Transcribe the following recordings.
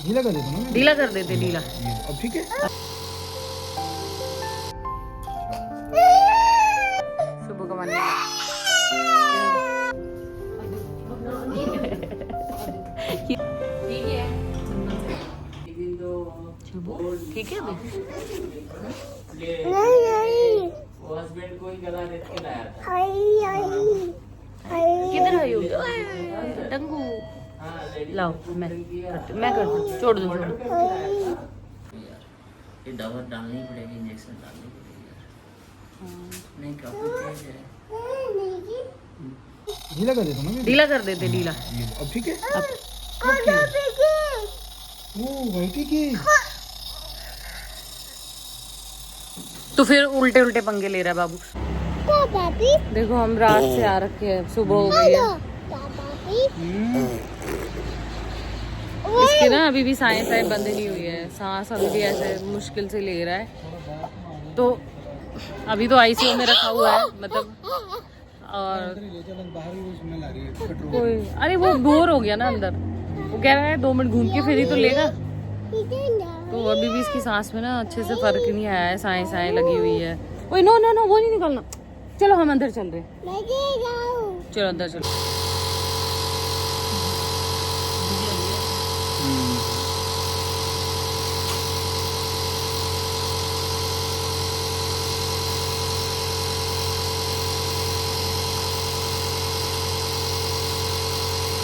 ढीला कर देता ना, ढीला कर देते, ढीला। अब ठीक है। शुभ का मन ठीक है अभी वो हस्बैंड को ही गला देख के लाया था। किधर आई होगी टंगू? लाओ मैं कर दूँ, छोड़ दो। ये दवा डालनी पड़ेगी, इंजेक्शन डालनी पड़ेगी यार। नहीं काफी तेज है। ढीला कर देता ना, ढीला कर देते, ढीला। अब ठीक है। अब ओ वाइटी की तो फिर उल्टे उल्टे पंगे ले रहा है बाबू। देखो हम रात से आ रखे हैं, सुबह हो गई है। इसकी ना अभी भी सांस बंद नहीं हुई है, सांस अभी भी ऐसे मुश्किल से ले रहा है। तो अभी तो आईसीयू में रखा हुआ है, मतलब। और कोई अरे वो बोर हो गया ना अंदर, वो कह रहा है 2 मिनट घूम के फिर ही तो लेगा। तो अभी भी इसकी सांस में ना अच्छे से फर्क नहीं आया है, साएं लगी हुई है। ओए नो नो नो, वो नहीं निकालना। चलो हम अंदर चल रहे, चलो अंदर चलो।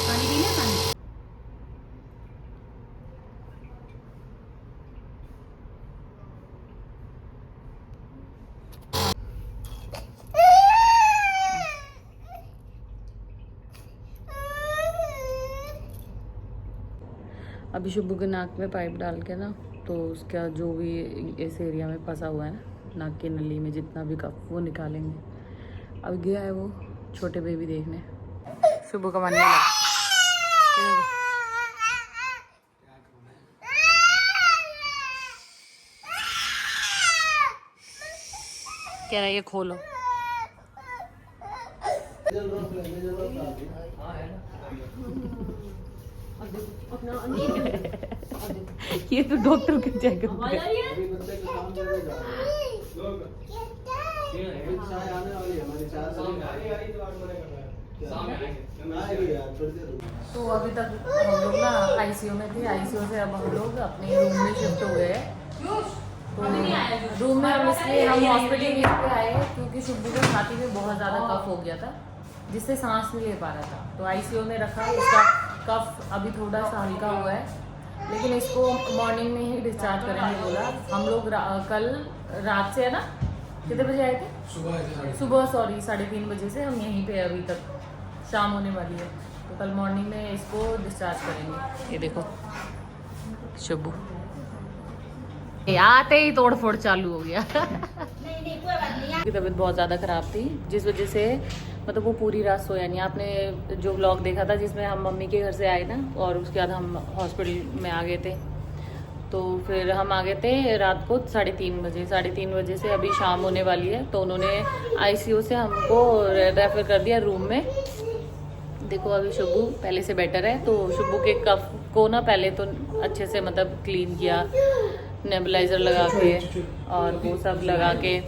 पानी पीना, पानी। अभी शुभू के नाक में पाइप डाल के ना, तो उसका जो भी इस एरिया में फंसा हुआ है ना, नाक की नली में जितना भी कफ, वो निकालेंगे। अब गया है वो छोटे बेबी देखने। शुभू का मन नहीं लगा। कह रहा है ये खोलो। ये तो डॉक्टर के चेक तो अभी तक हम लोग ना आईसीयू में थे। आईसीयू से अब हम लोग अपने रूम में शिफ्ट हो गए। तो रूम में हम इसलिए हम हॉस्पिटल में आए क्योंकि शुभू के छाती में बहुत ज़्यादा कफ हो गया था, जिससे सांस नहीं ले पा रहा था। तो आईसीयू में रखा। इसका कफ अभी थोड़ा सा हल्का हुआ है, लेकिन इसको मॉर्निंग में ही डिस्चार्ज करेंगे बोला। हम लोग कल रात से है ना, कितने बजे आए थे? सुबह सॉरी 3:30 बजे से हम यहीं पे अभी तक, शाम होने वाली है। तो कल मॉर्निंग में इसको डिस्चार्ज करेंगे। ये देखो शुभू आते ही तोड़ फोड़ चालू हो गया। की तबीयत बहुत ज़्यादा ख़राब थी, जिस वजह से मतलब वो पूरी रात सोया नहीं। आपने जो व्लॉग देखा था जिसमें हम मम्मी के घर से आए ना, और उसके बाद हम हॉस्पिटल में आ गए थे। तो फिर हम आ गए थे रात को 3:30 बजे। 3:30 बजे से अभी शाम होने वाली है, तो उन्होंने आईसीयू से हमको रेफर कर दिया रूम में। देखो अभी शुभू पहले से बेटर है। तो शुभू के कफ को ना पहले तो अच्छे से मतलब क्लीन किया, नेबुलाइज़र लगा के और वो सब लगा के,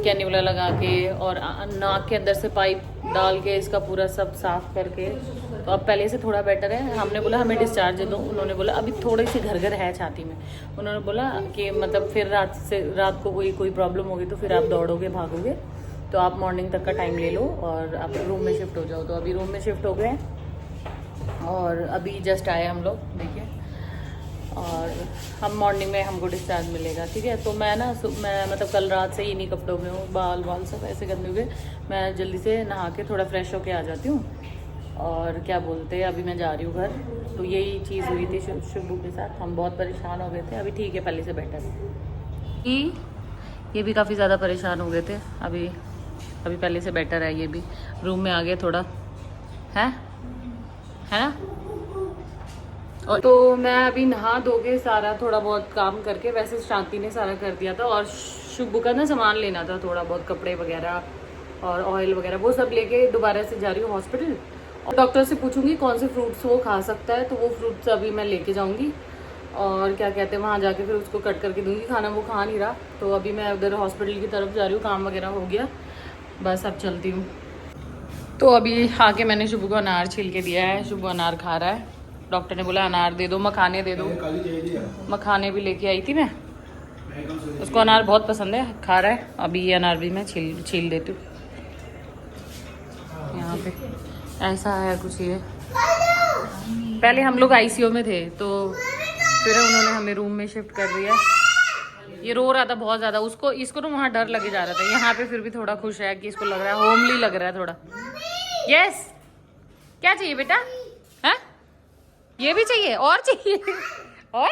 कैन्यूला लगा के, और नाक के अंदर से पाइप डाल के इसका पूरा सब साफ करके। तो अब पहले से थोड़ा बेटर है। हमने बोला हमें डिस्चार्ज दे दो, उन्होंने बोला अभी थोड़ी सी घर है छाती में। उन्होंने बोला कि मतलब फिर रात को कोई प्रॉब्लम होगी तो फिर आप दौड़ोगे भागोगे, तो आप मॉर्निंग तक का टाइम ले लो और आप रूम में शिफ्ट हो जाओ। तो अभी रूम में शिफ्ट हो गए और अभी जस्ट आए हम लोग, देखिए। और हम मॉर्निंग में हमको डिस्चार्ज मिलेगा, ठीक है। तो मैं मतलब कल रात से ही इन्हीं कपड़ों में हूँ, बाल सब ऐसे गंदे हुए। मैं जल्दी से नहा के थोड़ा फ्रेश होके आ जाती हूँ। और क्या बोलते हैं, अभी मैं जा रही हूँ घर। तो यही चीज़ हुई थी शुभू के साथ। हम बहुत परेशान हो गए थे, अभी ठीक है, पहले से बेटर है। ये भी काफ़ी ज़्यादा परेशान हो गए थे, अभी पहले से बेटर है। ये भी रूम में आ गए थोड़ा, है ना। और तो मैं अभी नहा धो के सारा थोड़ा बहुत काम करके, वैसे शांति ने सारा कर दिया था। और शुभू का ना सामान लेना था, थोड़ा बहुत कपड़े वगैरह और ऑयल वगैरह, वो सब लेके दोबारा से जा रही हूँ हॉस्पिटल। और डॉक्टर से पूछूंगी कौन से फ्रूट्स वो खा सकता है, तो वो फ्रूट्स अभी मैं लेके जाऊंगी। और क्या कहते हैं वहाँ जाके फिर उसको कट करके दूंगी खाना, वो खा नहीं रहा। तो अभी मैं उधर हॉस्पिटल की तरफ जा रही हूँ, काम वगैरह हो गया, बस अब चलती हूँ। तो अभी आके मैंने शुभ को अनार छील के दिया है, शुभ अनार खा रहा है। डॉक्टर ने बोला अनार दे दो, मखाने दे दो, मखाने भी लेके आई थी मैं, उसको अनार बहुत पसंद है, खा रहा है। अभी ये अनार भी मैं छील देती हूँ। यहाँ पे ऐसा है कुछ ये। पहले हम लोग आईसीयू में थे, तो फिर उन्होंने हमें रूम में शिफ्ट कर दिया। ये रो रहा था बहुत ज़्यादा, उसको इसको तो वहाँ डर लगे जा रहा था, यहाँ पे फिर भी थोड़ा खुश है कि इसको लग रहा है होमली लग रहा है थोड़ा। यस, क्या चाहिए बेटा? हाँ, ये भी चाहिए और चाहिए और?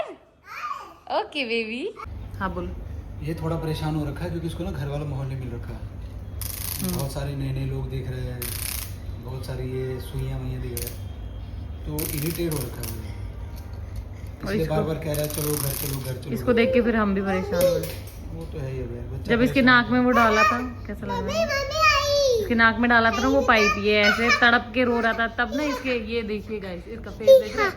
Okay baby. हाँ बोलो। ये थोड़ा परेशान हो रखा है क्योंकि इसको ना घर वाला माहौल नहीं मिल रखा है। बहुत सारे नए नए लोग देख रहे हैं, बहुत सारी ये सुइयाँ वुइयाँ दिख रहे हैं, तो इरिटेट हो रखा है वो, इसलिए बार बार कह रहा है चलो घर चलो घर चलो। इसको देख के फिर हम भी परेशान हो गए। वो तो है ही है। जब इसके नाक में वो डाला था, कैसा लग रहा है? इसके नाक में डाला था ना वो पाइप, ये ऐसे तड़प के रो रहा था तब ना। इसके ये देखिए गाइस, इसका फेस देख रहे हैं?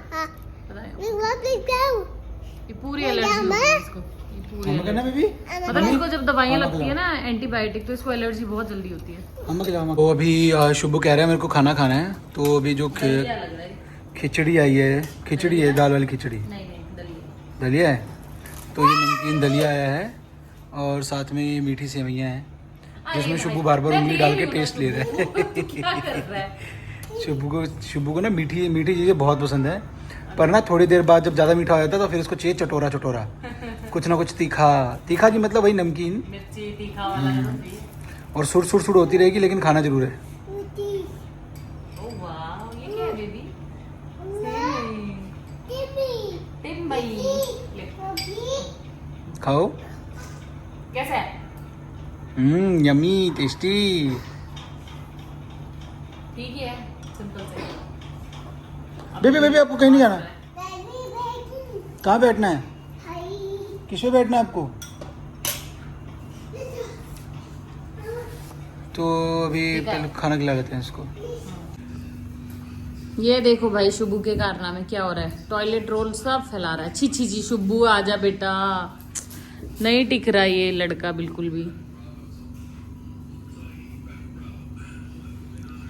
ये पूरी एलर्जी होती है इसको, ये पूरी एलर्जी। मतलब इसको जब दवाइयाँ लगती है ना एंटीबायोटिक, तो इसको एलर्जी बहुत जल्दी होती है। वो अभी शुभ कह रहे हैं मेरे को खाना खाना है, तो अभी जो खिचड़ी आई है, खिचड़ी है, दाल वाली खिचड़ी, नहीं दलिया है, तो ये नमकीन दलिया आया है और साथ में ये मीठी सेवइयाँ हैं, जिसमें शुभ बार बार उंगली डाल के टेस्ट ले रहे हैं। शुभ को ना मीठी मीठी चीज़ें बहुत पसंद है, पर ना थोड़ी देर बाद जब ज़्यादा मीठा हो जाता है तो फिर इसको चाहिए चटोरा चटोरा, कुछ ना कुछ तीखा तीखा जी, मतलब वही नमकीन, मिर्ची तीखा वाला। और सुर सुर सुर होती रहेगी लेकिन खाना जरूर है। ओह वाह, ये क्या है बेबी? खाओ। कैसा है? Yummy tasty. ठीक है, सिंपल से। बेबी बेबी आपको कहीं नहीं जाना, कहाँ बैठना है, किस पे बैठना है आपको? तो अभी पहले खाना खिला लेते हैं इसको। ये देखो भाई शुभू के कारनामे क्या हो रहा है, टॉयलेट रोल सब फैला रहा है। छी छी छी, शुभू आजा बेटा, नहीं टिक रहा ये लड़का बिल्कुल भी,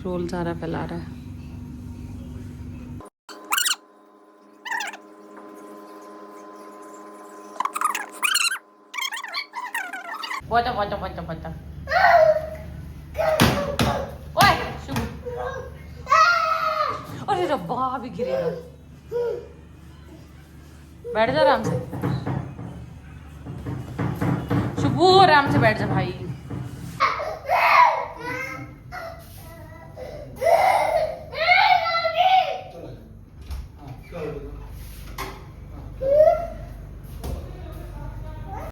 रोल सारा फैला रहा है। बता बता बता बता। ओए शुभू, अरे रब्बा भी गिरेगा। बैठ जा आराम से शुभू, आराम से बैठ जा भाई।